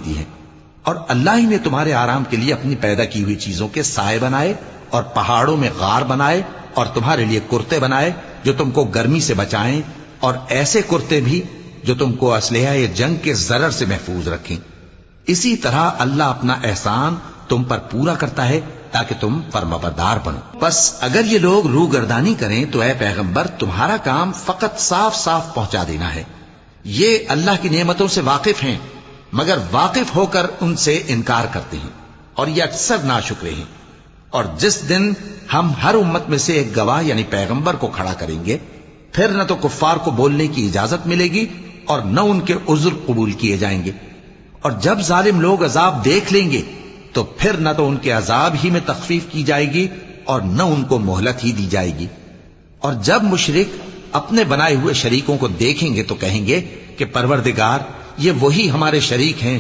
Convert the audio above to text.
دیتی ہے۔ اور اللہ ہی نے تمہارے آرام کے لیے اپنی پیدا کی ہوئی چیزوں کے سائے بنائے اور پہاڑوں میں غار بنائے اور تمہارے لیے کرتے بنائے جو تم کو گرمی سے بچائیں، اور ایسے کرتے بھی جو تم کو اسلحہ جنگ کے ضرر سے محفوظ رکھیں۔ اسی طرح اللہ اپنا احسان تم پر پورا کرتا ہے تاکہ تم فرمانبردار بنو۔ بس اگر یہ لوگ روگردانی کریں تو اے پیغمبر تمہارا کام فقط صاف صاف پہنچا دینا ہے۔ یہ اللہ کی نعمتوں سے واقف ہیں مگر واقف ہو کر ان سے انکار کرتے ہیں اور یہ اکثر ناشکرے ہیں۔ اور جس دن ہم ہر امت میں سے ایک گواہ یعنی پیغمبر کو کھڑا کریں گے، پھر نہ تو کفار کو بولنے کی اجازت ملے گی اور نہ ان کے عذر قبول کیے جائیں گے۔ اور جب ظالم لوگ عذاب دیکھ لیں گے تو پھر نہ تو ان کے عذاب ہی میں تخفیف کی جائے گی اور نہ ان کو مہلت ہی دی جائے گی۔ اور جب مشرک اپنے بنائے ہوئے شریکوں کو دیکھیں گے تو کہیں گے کہ پروردگار، یہ وہی ہمارے شریک ہیں